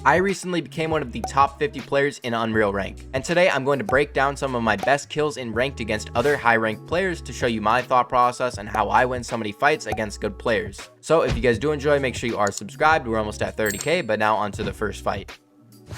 I recently became one of the top 50 players in Unreal Rank, and today I'm going to break down some of my best kills in ranked against other high ranked players to show you my thought process and how I win so many fights against good players. So if you guys do enjoy, make sure you are subscribed. We're almost at 30k, but now on to the first fight.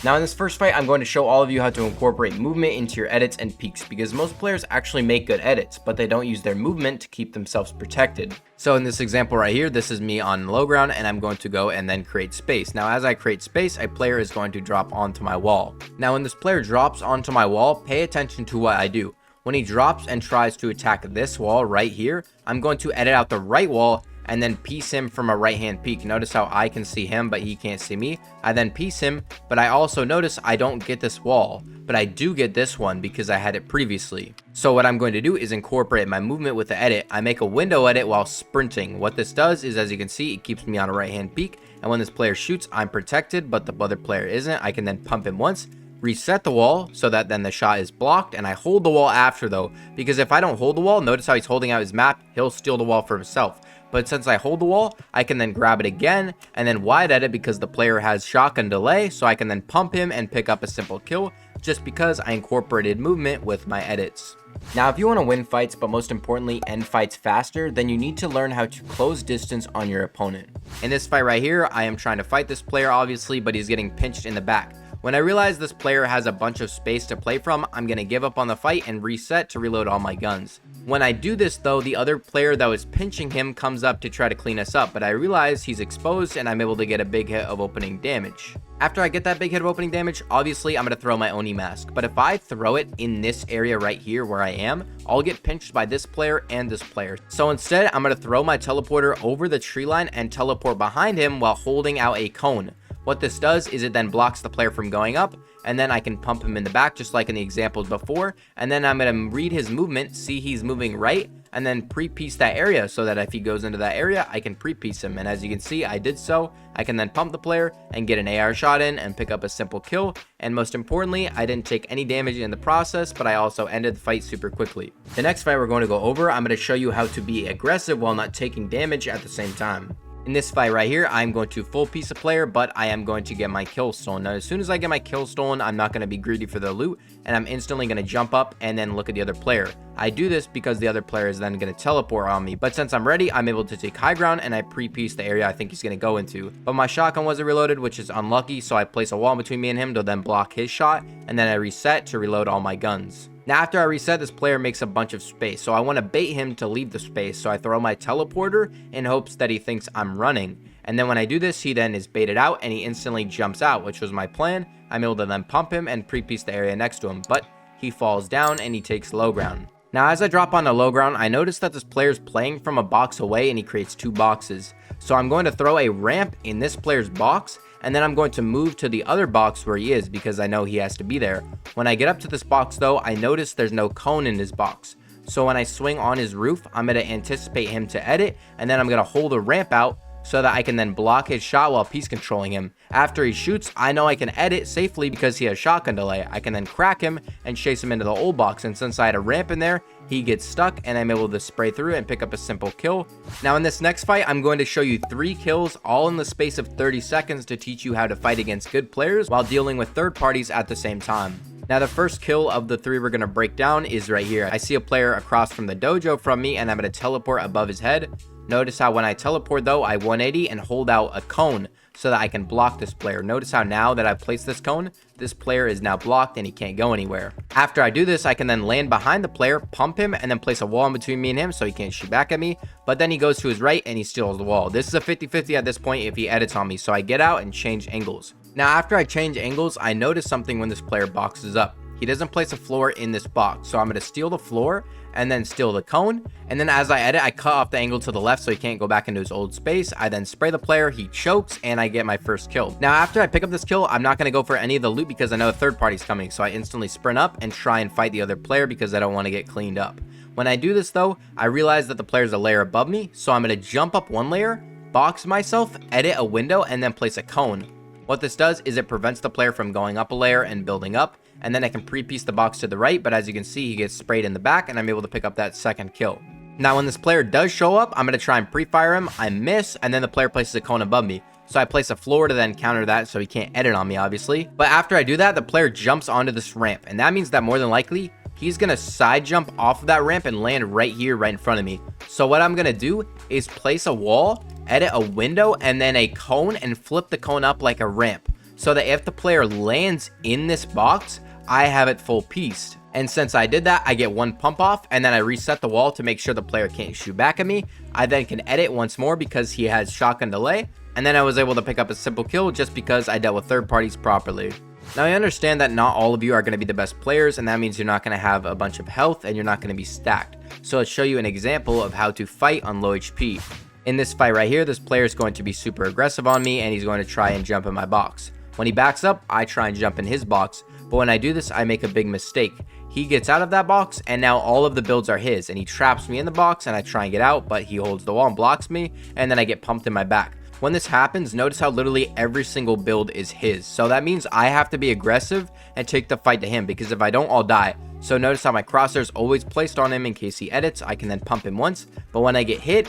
Now in this first fight, I'm going to show all of you how to incorporate movement into your edits and peaks, because most players actually make good edits, but they don't use their movement to keep themselves protected. So in this example right here, this is me on low ground, and I'm going to go and then create space. Now as I create space, a player is going to drop onto my wall. Now when this player drops onto my wall, pay attention to what I do. When he drops and tries to attack this wall right here, I'm going to edit out the right wall and then piece him from a right hand peek. Notice how I can see him but he can't see me. I then piece him, but I also notice I don't get this wall, but I do get this one because I had it previously. So what I'm going to do is incorporate my movement with the edit. I make a window edit while sprinting. What this does is, as you can see, it keeps me on a right hand peek, and when this player shoots, I'm protected but the other player isn't. I can then pump him once, reset the wall so that then the shot is blocked, and I hold the wall after though, because if I don't hold the wall, notice how he's holding out his map, he'll steal the wall for himself. But since I hold the wall, I can then grab it again and then wide edit because the player has shotgun delay, so I can then pump him and pick up a simple kill just because I incorporated movement with my edits. Now if you want to win fights, but most importantly end fights faster, then you need to learn how to close distance on your opponent. In this fight right here, I am trying to fight this player obviously, but he's getting pinched in the back. When I realize this player has a bunch of space to play from, I'm going to give up on the fight and reset to reload all my guns. When I do this though, the other player that was pinching him comes up to try to clean us up, but I realize he's exposed and I'm able to get a big hit of opening damage. After I get that big hit of opening damage, obviously I'm going to throw my Oni mask, but if I throw it in this area right here where I am, I'll get pinched by this player and this player. So instead, I'm going to throw my teleporter over the tree line and teleport behind him while holding out a cone. What this does is it then blocks the player from going up, and then I can pump him in the back just like in the examples before, and then I'm going to read his movement, see he's moving right, and then pre-piece that area so that if he goes into that area, I can pre-piece him. And as you can see, I did so. I can then pump the player and get an AR shot in and pick up a simple kill, and most importantly, I didn't take any damage in the process, but I also ended the fight super quickly. The next fight we're going to go over, I'm going to show you how to be aggressive while not taking damage at the same time. In this fight right here, I'm going to full piece a player, but I am going to get my kill stolen. Now, as soon as I get my kill stolen, I'm not going to be greedy for the loot, and I'm instantly going to jump up and then look at the other player. I do this because the other player is then going to teleport on me, but since I'm ready, I'm able to take high ground and I pre-piece the area I think he's going to go into. But my shotgun wasn't reloaded, which is unlucky, so I place a wall between me and him to then block his shot, and then I reset to reload all my guns. Now after I reset, this player makes a bunch of space, so I want to bait him to leave the space, so I throw my teleporter in hopes that he thinks I'm running. And then when I do this, he then is baited out and he instantly jumps out, which was my plan. I'm able to then pump him and pre-piece the area next to him, but he falls down and he takes low ground. Now as I drop onto low ground, I notice that this player is playing from a box away and he creates two boxes. So I'm going to throw a ramp in this player's box, and then I'm going to move to the other box where he is because I know he has to be there. When I get up to this box though, I notice there's no cone in his box. So when I swing on his roof, I'm going to anticipate him to edit, and then I'm going to hold a ramp out so that I can then block his shot while piece controlling him. After he shoots, I know I can edit safely because he has shotgun delay. I can then crack him and chase him into the old box, and since I had a ramp in there, he gets stuck and I'm able to spray through and pick up a simple kill. Now in this next fight, I'm going to show you 3 kills all in the space of 30 seconds to teach you how to fight against good players while dealing with third parties at the same time. Now the first kill of the 3 we're going to break down is right here. I see a player across from the dojo from me and I'm going to teleport above his head. Notice how when I teleport though, I 180 and hold out a cone so that I can block this player. Notice how now that I've placed this cone, this player is now blocked and he can't go anywhere. After I do this, I can then land behind the player, pump him, and then place a wall in between me and him so he can't shoot back at me. But then he goes to his right and he steals the wall. This is a 50-50 at this point if he edits on me, so I get out and change angles. Now after I change angles, I notice something when this player boxes up. He doesn't place a floor in this box, so I'm going to steal the floor and then steal the cone, and then as I edit, I cut off the angle to the left so he can't go back into his old space. I then spray the player, he chokes, and I get my first kill. Now after I pick up this kill, I'm not going to go for any of the loot because I know a third party's coming, so I instantly sprint up and try and fight the other player because I don't want to get cleaned up. When I do this though, I realize that the player's a layer above me, so I'm going to jump up one layer, box myself, edit a window, and then place a cone. What this does is it prevents the player from going up a layer and building up, and then I can pre-piece the box to the right, but as you can see, he gets sprayed in the back and I'm able to pick up that second kill. Now when this player does show up, I'm going to try and pre-fire him. I miss, and then the player places a cone above me. So I place a floor to then counter that so he can't edit on me, obviously. But after I do that, the player jumps onto this ramp, and that means that more than likely, he's gonna side jump off of that ramp and land right here, right in front of me. So what I'm gonna do is place a wall, edit a window, and then a cone, and flip the cone up like a ramp, so that if the player lands in this box, I have it full pieced. And since I did that, I get one pump off, and then I reset the wall to make sure the player can't shoot back at me. I then can edit once more because he has shotgun delay, and then I was able to pick up a simple kill just because I dealt with third parties properly. Now I understand that not all of you are going to be the best players, and that means you're not going to have a bunch of health and you're not going to be stacked. So let's show you an example of how to fight on low HP. In this fight right here, this player is going to be super aggressive on me, and he's going to try and jump in my box. When he backs up, I try and jump in his box, but when I do this, I make a big mistake. He gets out of that box, and now all of the builds are his, and he traps me in the box, and I try and get out, but he holds the wall and blocks me, and then I get pumped in my back. When this happens, notice how literally every single build is his. So that means I have to be aggressive and take the fight to him, because if I don't, I'll die. So notice how my crosshair is always placed on him in case he edits. I can then pump him once, but when I get hit,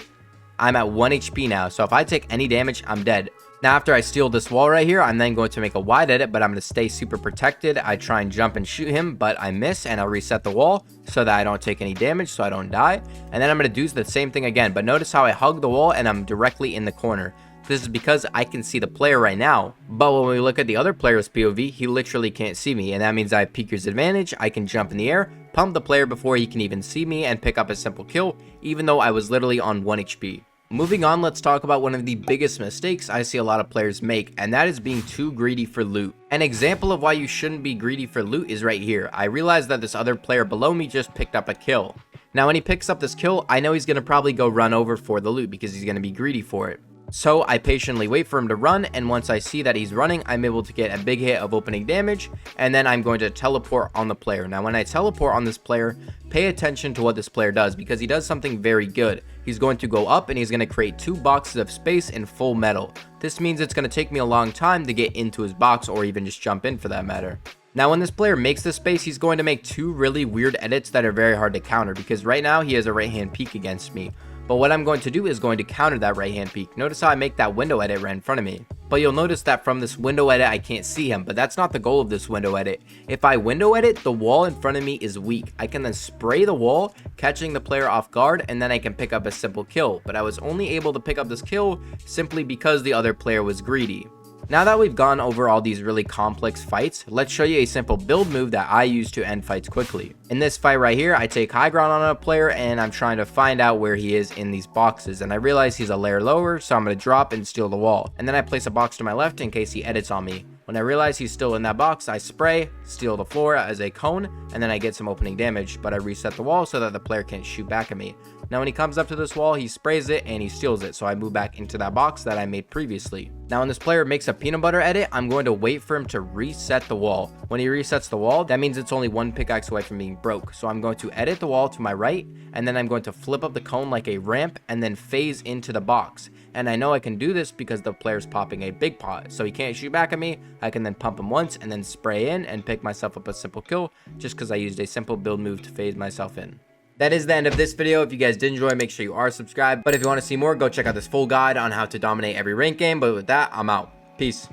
I'm at 1 HP now. So if I take any damage, I'm dead. Now after I steal this wall right here, I'm then going to make a wide edit, but I'm going to stay super protected. I try and jump and shoot him, but I miss, and I'll reset the wall so that I don't take any damage, so I don't die. And then I'm going to do the same thing again, but notice how I hug the wall and I'm directly in the corner. This is because I can see the player right now, but when we look at the other player's POV, he literally can't see me, and that means I have Peeker's advantage. I can jump in the air, pump the player before he can even see me, and pick up a simple kill, even though I was literally on 1 HP. Moving on, let's talk about one of the biggest mistakes I see a lot of players make, and that is being too greedy for loot. An example of why you shouldn't be greedy for loot is right here. I realized that this other player below me just picked up a kill. Now when he picks up this kill, I know he's going to probably go run over for the loot because he's going to be greedy for it. So I patiently wait for him to run, and once I see that he's running, I'm able to get a big hit of opening damage, and then I'm going to teleport on the player. Now when I teleport on this player, pay attention to what this player does, because he does something very good. He's going to go up and he's going to create 2 boxes of space in full metal. This means it's going to take me a long time to get into his box, or even just jump in for that matter. Now when this player makes this space, he's going to make 2 really weird edits that are very hard to counter, because right now he has a right hand peek against me. But what I'm going to do is going to counter that right hand peek. Notice how I make that window edit right in front of me. But you'll notice that from this window edit, I can't see him, but that's not the goal of this window edit. If I window edit, the wall in front of me is weak. I can then spray the wall, catching the player off guard, and then I can pick up a simple kill. But I was only able to pick up this kill simply because the other player was greedy. Now that we've gone over all these really complex fights, let's show you a simple build move that I use to end fights quickly. In this fight right here, I take high ground on a player, and I'm trying to find out where he is in these boxes, and I realize he's a layer lower, so I'm going to drop and steal the wall. And then I place a box to my left in case he edits on me. When I realize he's still in that box, I spray, steal the floor as a cone, and then I get some opening damage, but I reset the wall so that the player can't shoot back at me. Now when he comes up to this wall, he sprays it and he steals it, so I move back into that box that I made previously. Now when this player makes a peanut butter edit, I'm going to wait for him to reset the wall. When he resets the wall, that means it's only 1 pickaxe away from being broke. So I'm going to edit the wall to my right, and then I'm going to flip up the cone like a ramp and then phase into the box. And I know I can do this because the player's popping a big pot, so he can't shoot back at me. I can then pump him once and then spray in and pick myself up a simple kill, just because I used a simple build move to phase myself in. That is the end of this video. If you guys did enjoy, make sure you are subscribed. But if you want to see more, go check out this full guide on how to dominate every rank game. But with that, I'm out. Peace.